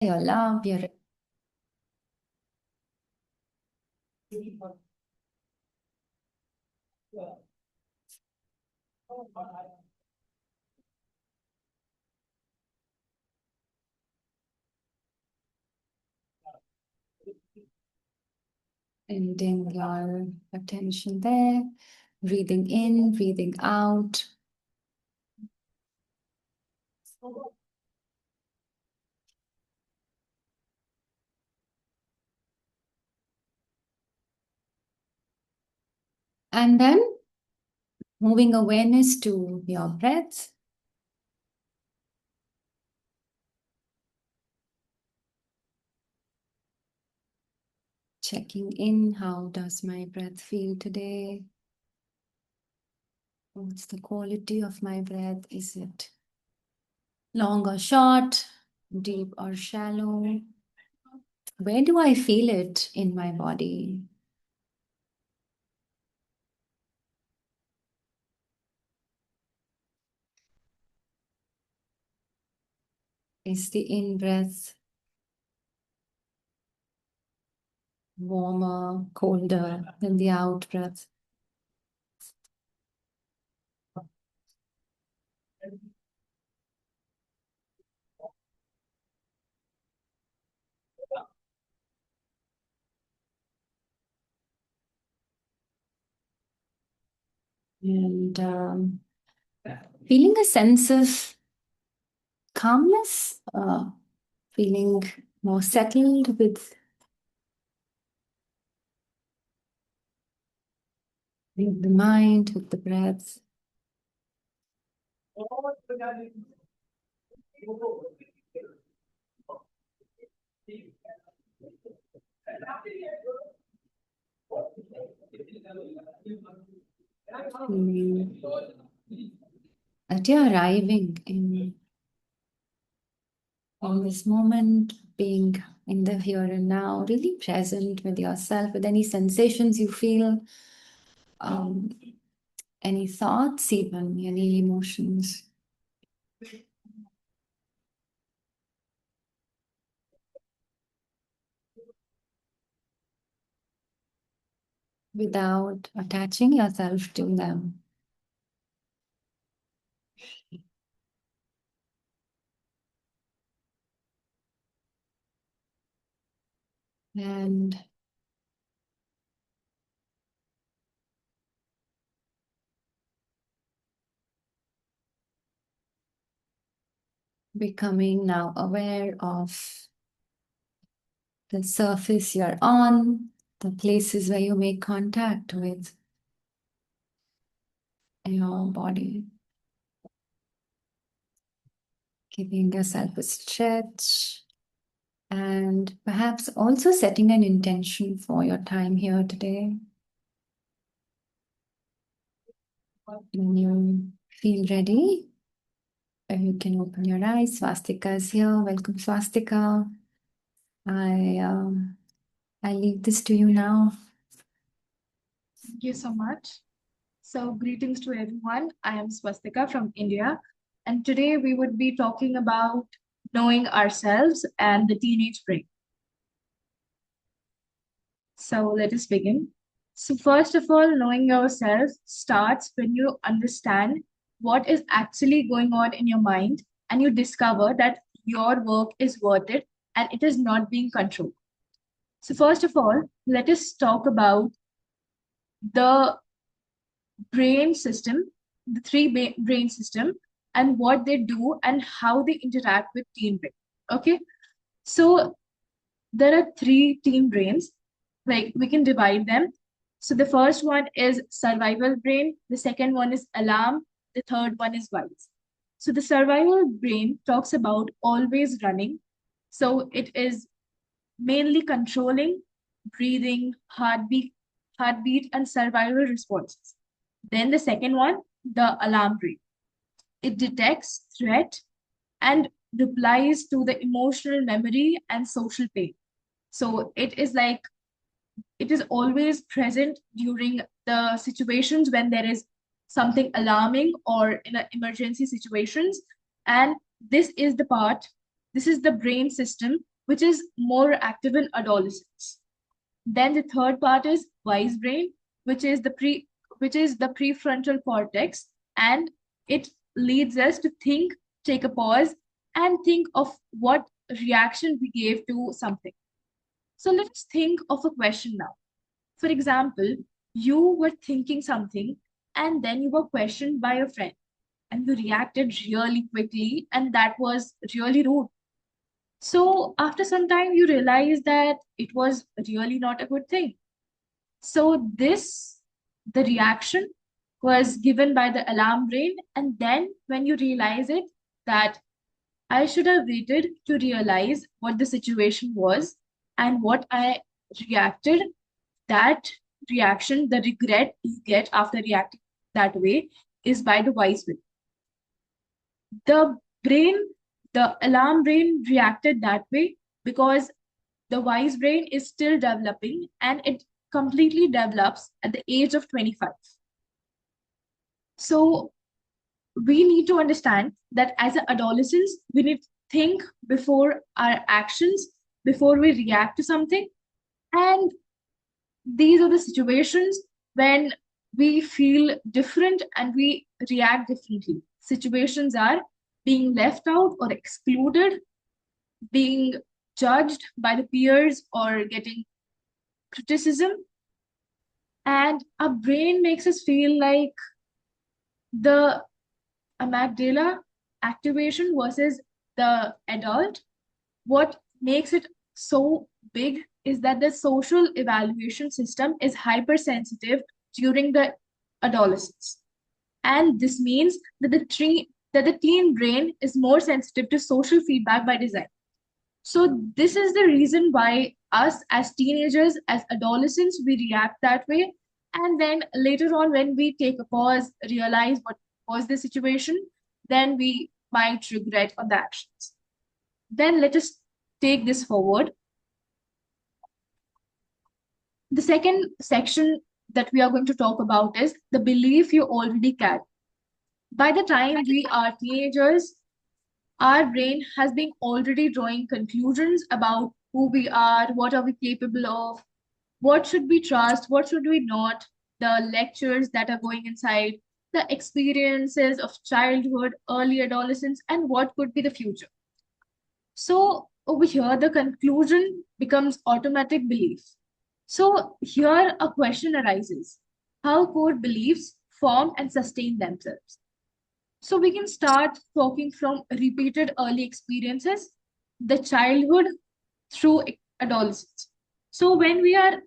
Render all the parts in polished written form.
your love, your ending your attention there, breathing in, breathing out. And then moving awareness to your breath. Checking in, how does my breath feel today? What's the quality of my breath? Is it long or short, deep or shallow? Where do I feel it in my body? Is the in-breath warmer, colder than the out-breath? And feeling a sense of calmness, feeling more settled with the mind, with the breath. Feeling that you're arriving in this moment, being in the here and now, really present with yourself, with any sensations you feel, any thoughts, even any emotions. Without attaching yourself to them. And becoming now aware of the surface you're on, the places where you make contact with your body. Giving yourself a stretch and perhaps also setting an intention for your time here today. When you feel ready, you can open your eyes. Swastika is here. Welcome, Swastika. I leave this to you now. Thank you so much. So, greetings to everyone. I am Swastika from India, and today we would be talking about knowing ourselves and the teenage brain. So, let us begin. So, first of all, knowing yourself starts when you understand what is actually going on in your mind and you discover that your work is worth it and it is not being controlled. So, first of all, let us talk about the brain system, the brain system, and what they do and how they interact with teen brain. Okay, so there are three teen brains. Like we can divide them. So the first one is survival brain. The second one is alarm. The third one is wise. So the survival brain talks about always running. So it is mainly controlling breathing, heartbeat, and survival responses. Then the second one, the alarm brain. It detects threat and replies to the emotional memory and social pain. So it is always present during the situations when there is something alarming or in emergency situations. And this is the part This is the brain system, which is more active in adolescence. Then the third part is wise brain, which is the prefrontal cortex, and it leads us to think, take a pause, and think of what reaction we gave to something. So let's think of a question now. For example, you were thinking something and then you were questioned by a friend and you reacted really quickly, and that was really rude. So after some time, you realize that it was really not a good thing. So the reaction was given by the alarm brain, and then when you realize it, that I should have waited to realize what the situation was and what I reacted, that reaction, the regret you get after reacting that way is by the wise brain. The brain, the alarm brain reacted that way because the wise brain is still developing and it completely develops at the age of 25. So we need to understand that as adolescents, we need to think before our actions, before we react to something. And these are the situations when we feel different and we react differently. Situations are being left out or excluded, being judged by the peers, or getting criticism. And our brain makes us feel like the amygdala activation versus the adult. What makes it so big is that the social evaluation system is hypersensitive during the adolescence. And this means that the teen brain is more sensitive to social feedback by design. So this is the reason why us as teenagers, as adolescents, we react that way. And then later on, when we take a pause, realize what was the situation, then we might regret on the actions. Then let us take this forward. The second section that we are going to talk about is the belief you already carry. By the time we are teenagers, our brain has been already drawing conclusions about who we are, what are we capable of, what should we trust, what should we not, the lectures that are going inside, the experiences of childhood, early adolescence, and what could be the future. So over here, the conclusion becomes automatic belief. So here a question arises. How could beliefs form and sustain themselves? So we can start talking from repeated early experiences, the childhood through adolescence. So when we are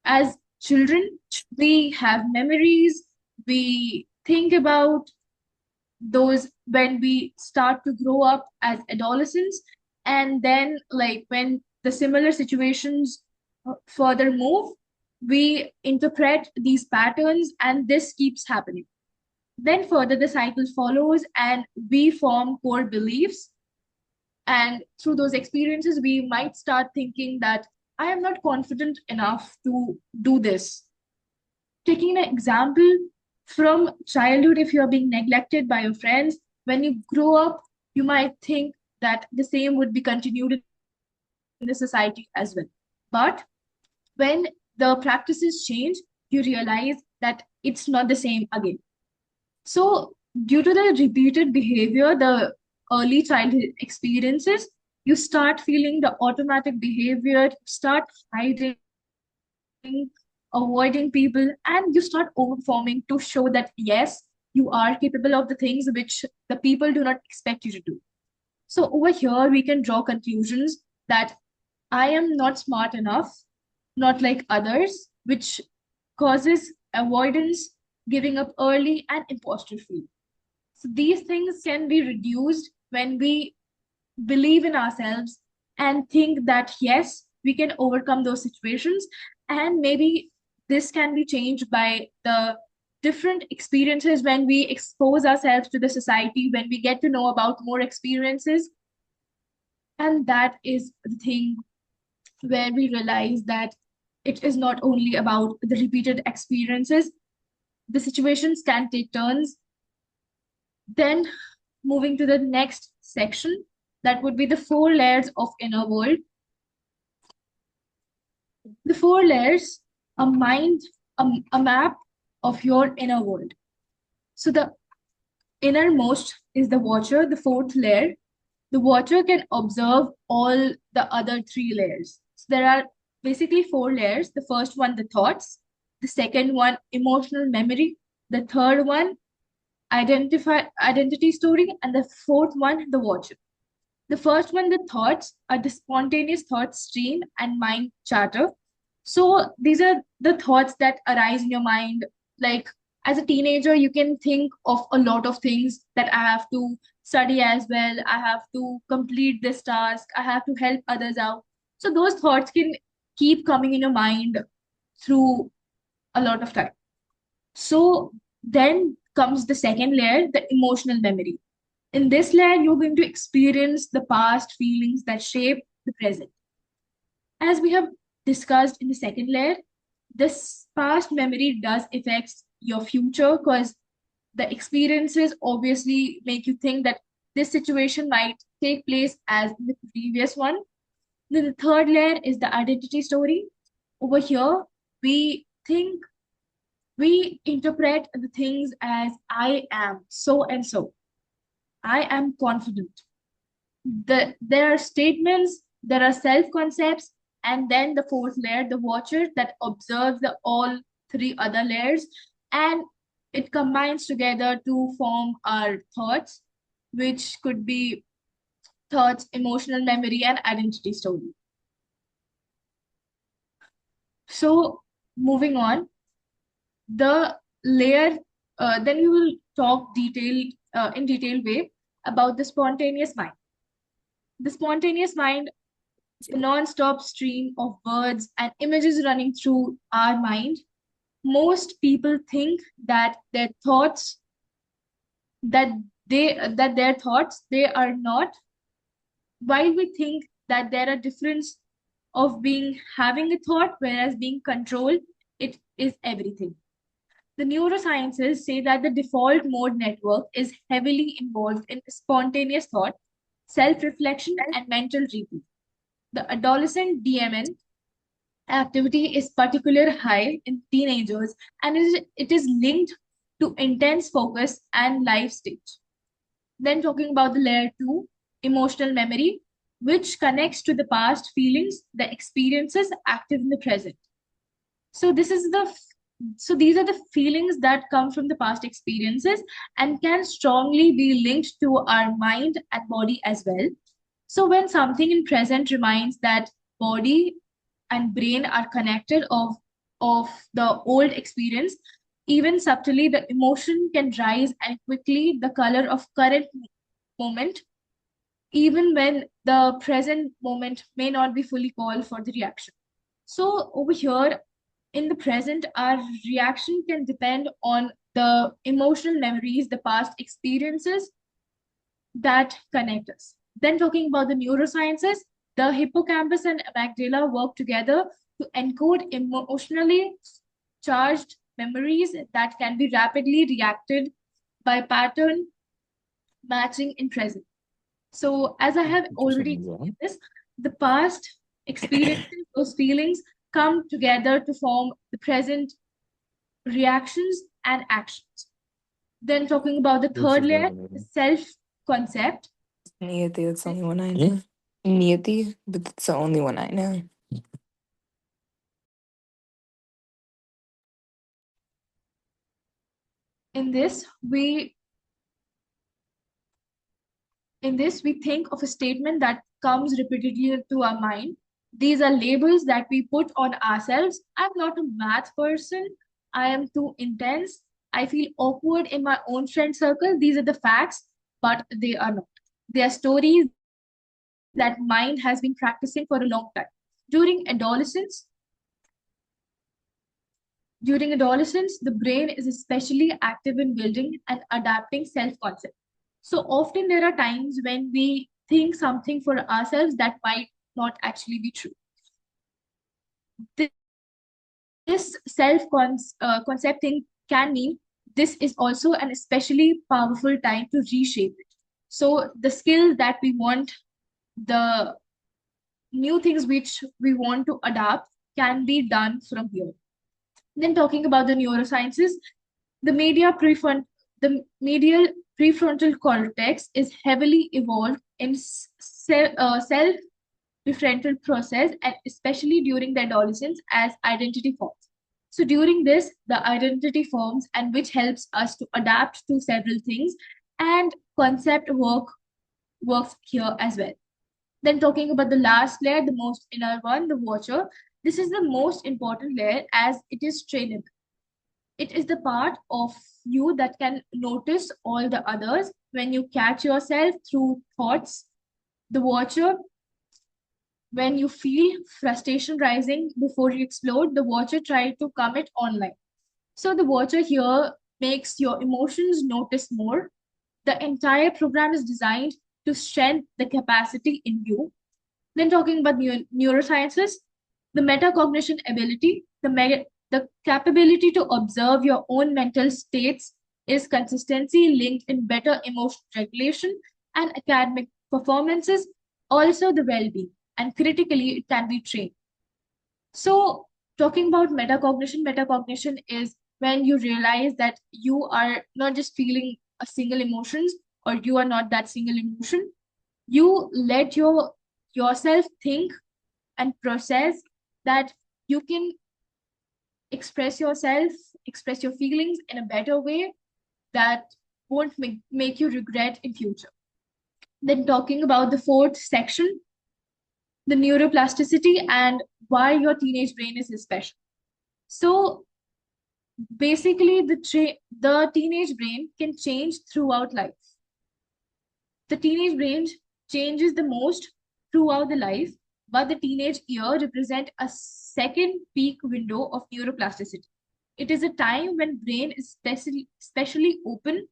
as children, we have memories, we think about those when we start to grow up as adolescents, and then like when the similar situations further move, we interpret these patterns and this keeps happening. Then further the cycle follows and we form core beliefs, and through those experiences we might start thinking that I am not confident enough to do this. Taking an example from childhood, if you are being neglected by your friends, when you grow up, you might think that the same would be continued in the society as well. But when the practices change, you realize that it's not the same again. So, due to the repeated behavior, the early childhood experiences, you start feeling the automatic behavior, start hiding, avoiding people, and you start overperforming to show that yes, you are capable of the things which the people do not expect you to do. So over here, we can draw conclusions that I am not smart enough, not like others, which causes avoidance, giving up early, and imposter feel. So these things can be reduced when we believe in ourselves and think that yes, we can overcome those situations, and maybe this can be changed by the different experiences when we expose ourselves to the society, when we get to know about more experiences. And that is the thing where we realize that it is not only about the repeated experiences, the situations can take turns. Then moving to the next section, That would be the 4 layers of inner world. The 4 layers, a mind, a map of your inner world. So the innermost is the watcher, the fourth layer. The watcher can observe all the other 3 layers. So there are basically 4 layers. The first one, the thoughts. The second one, emotional memory. The third one, identity story. And the fourth one, the watcher. The first one, the thoughts, are the spontaneous thought stream and mind chatter. So these are the thoughts that arise in your mind. Like as a teenager, you can think of a lot of things that I have to study as well. I have to complete this task. I have to help others out. So those thoughts can keep coming in your mind through a lot of time. So then comes the second layer, the emotional memory. In this layer, you're going to experience the past feelings that shape the present. As we have discussed in the second layer, this past memory does affect your future because the experiences obviously make you think that this situation might take place as in the previous one. Then the third layer is the identity story. Over here, we think, we interpret the things as I am so and so. I am confident. There are statements, there are self concepts, and then the fourth layer, the watcher that observes the all 3 other layers, and it combines together to form our thoughts, which could be thoughts, emotional memory, and identity story. So moving on, the layer, then we will talk in detailed way about the spontaneous mind. The spontaneous mind, the non-stop stream of words and images running through our mind. Most people think that their thoughts, that their thoughts, they are not. While we think that there are difference of being having a thought, whereas being controlled, it is everything. The neurosciences say that the default mode network is heavily involved in spontaneous thought, self-reflection, and mental repeat. The adolescent DMN activity is particularly high in teenagers, and it is linked to intense focus and life stage. Then talking about the layer 2, emotional memory, which connects to the past feelings, the experiences active in the present. So these are the feelings that come from the past experiences and can strongly be linked to our mind and body as well. So when something in present reminds that body and brain are connected of the old experience, even subtly the emotion can rise and quickly the color of current moment, even when the present moment may not be fully called for the reaction. So over here in the present, our reaction can depend on the emotional memories, the past experiences that connect us. Then talking about the neurosciences, the hippocampus and amygdala work together to encode emotionally charged memories that can be rapidly reacted by pattern matching in present. So as I have already explained this, the past experiences, those feelings come together to form the present reactions and actions. Then talking about the third layer, the self-concept. Niyati, that's the only one I know. Niyati, but that's the only one I know. In this, we think of a statement that comes repeatedly to our mind. These are labels that we put on ourselves. I'm not a math person. I am too intense. I feel awkward in my own friend circle. These are the facts, but they are not. They are stories that mind has been practicing for a long time. During adolescence, the brain is especially active in building and adapting self-concept. So often there are times when we think something for ourselves that might not actually be true. This self-concepting can mean this is also an especially powerful time to reshape it. So the skill that we want the new things which we want to adapt can be done from here. Then talking about the neurosciences, the the medial prefrontal cortex is heavily evolved in self-referential process, and especially during the adolescence as identity forms. So during this, the identity forms and which helps us to adapt to several things, and concept works here as well. Then talking about the last layer, the most inner one, the watcher. This is the most important layer as it is trainable. It is the part of you that can notice all the others when you catch yourself through thoughts. The watcher, when you feel frustration rising before you explode, the watcher try to calm it online. So the watcher here makes your emotions notice more. The entire program is designed to strengthen the capacity in you. Then talking about neurosciences, the metacognition ability, the capability to observe your own mental states is consistency linked in better emotional regulation and academic performances, also the well-being, and critically it can be trained. So talking about metacognition is when you realize that you are not just feeling a single emotions, or you are not that single emotion. You let yourself think and process that you can express yourself, express your feelings in a better way that won't make you regret in future. Then talking about the fourth section, the neuroplasticity and why your teenage brain is special. So basically, the teenage brain can change throughout life. The teenage brain changes the most throughout the life, but the teenage year represent a second peak window of neuroplasticity. It is a time when brain is especially open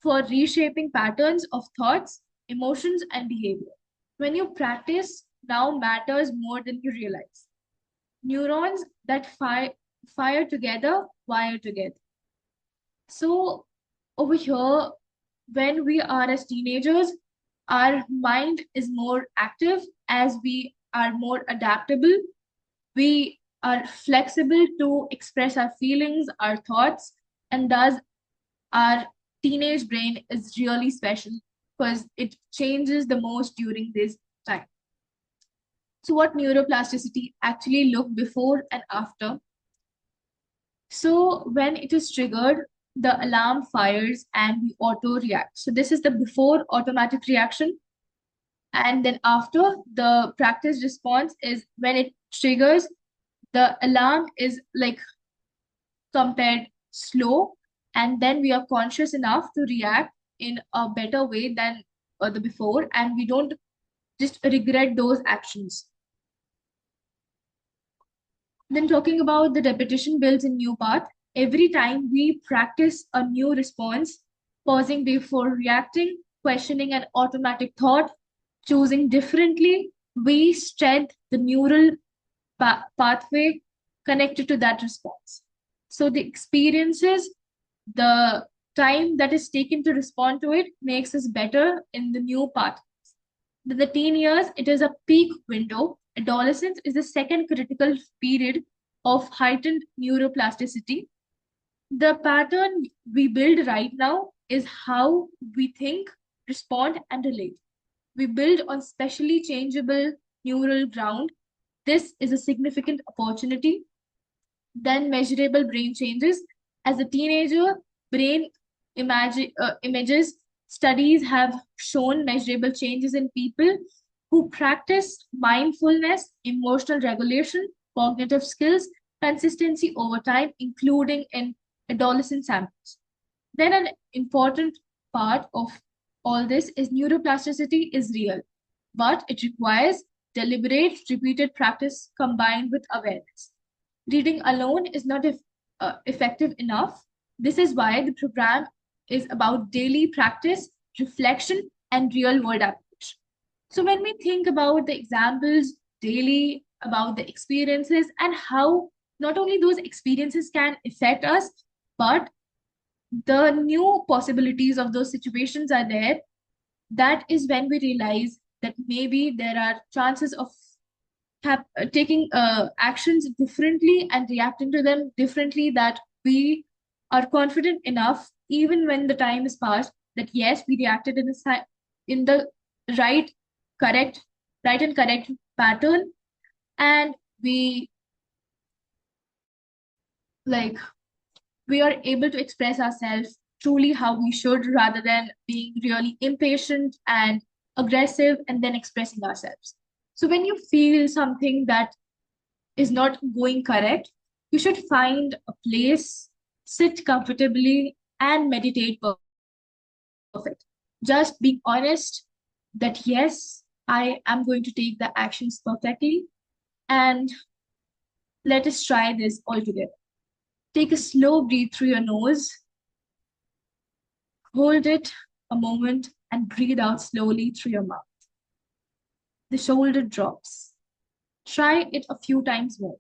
for reshaping patterns of thoughts, emotions, and behavior. When you practice now matters more than you realize. Neurons that fire together, wire together. So over here, when we are as teenagers, our mind is more active as we are more adaptable. We are flexible to express our feelings, our thoughts, and thus our teenage brain is really special because it changes the most during this time. So what neuroplasticity actually look before and after? So when it is triggered, the alarm fires and we auto react. So this is the before automatic reaction. And then after, the practice response is when it triggers, the alarm is like compared slow, and then we are conscious enough to react in a better way than the before, and we don't just regret those actions. Then talking about the repetition builds a new path. Every time we practice a new response, pausing before reacting, questioning an automatic thought, choosing differently, we strengthen the neural pathway connected to that response. So the experiences, the time that is taken to respond to it makes us better in the new pathways. The teen years, it is a peak window. Adolescence is the second critical period of heightened neuroplasticity. The pattern we build right now is how we think, respond, and relate. We build on specially changeable neural ground. This is a significant opportunity. Then measurable brain changes. As a teenager, brain images studies have shown measurable changes in people who practice mindfulness, emotional regulation, cognitive skills, consistency over time, including in adolescent samples. Then an important part of all this is neuroplasticity is real, but it requires deliberate, repeated practice combined with awareness. Reading alone is not effective enough. This is why the program is about daily practice, reflection, and real world application. So when we think about the examples daily, about the experiences, and how not only those experiences can affect us, but the new possibilities of those situations are there, that is when we realize that maybe there are chances of taking actions differently and reacting to them differently, that we are confident enough, even when the time is past, that yes, we reacted in the right, correct, right and correct pattern, and we like we are able to express ourselves truly how we should, rather than being really impatient and aggressive and then expressing ourselves. So when you feel something that is not going correct, you should find a place, sit comfortably, and meditate perfect. Just being honest that yes, I am going to take the actions perfectly, and let us try this all together. Take a slow breath through your nose, hold it a moment, and breathe out slowly through your mouth. The shoulder drops. Try it a few times more.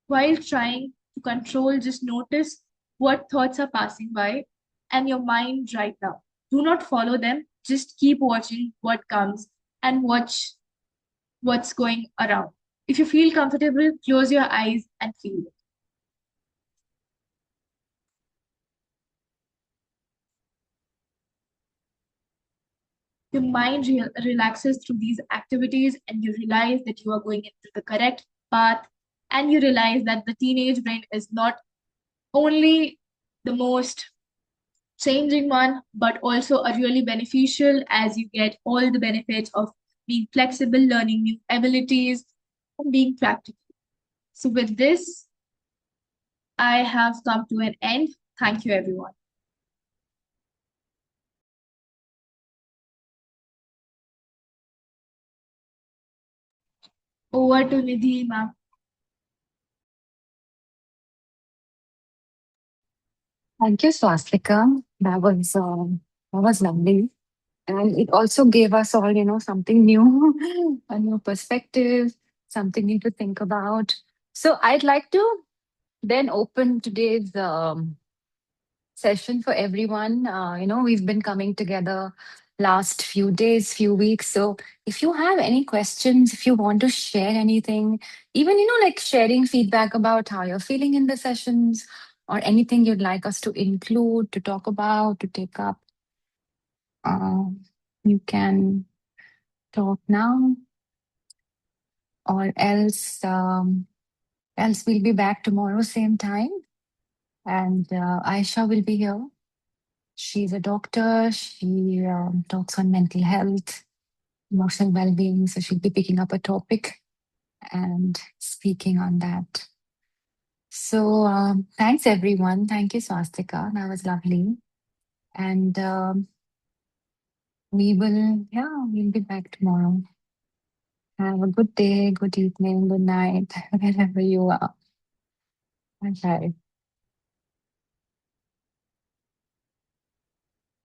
While trying to control, just notice what thoughts are passing by and your mind right now. Do not follow them, just keep watching what comes and watch what's going around. If you feel comfortable, close your eyes and feel it. Your mind relaxes through these activities, and you realize that you are going into the correct path, and you realize that the teenage brain is not only the most changing one, but also a really beneficial, as you get all the benefits of being flexible, learning new abilities, and being practical. So with this, I have come to an end. Thank you, everyone. Over to Nidhi, ma'am. Thank you, Swastika. That was lovely. And it also gave us all, something new, a new perspective, something new to think about. So I'd like to then open today's session for everyone. We've been coming together last few days, few weeks. So if you have any questions, if you want to share anything, even, like sharing feedback about how you're feeling in the sessions or anything you'd like us to include, to talk about, to take up, uh, you can talk now, or else we'll be back tomorrow, same time. And Aisha will be here. She's a doctor. She talks on mental health, emotional well-being. So she'll be picking up a topic and speaking on that. So thanks everyone. Thank you, Swastika. That was lovely. And we'll be back tomorrow. Have a good day, good evening, good night, wherever you are. Bye.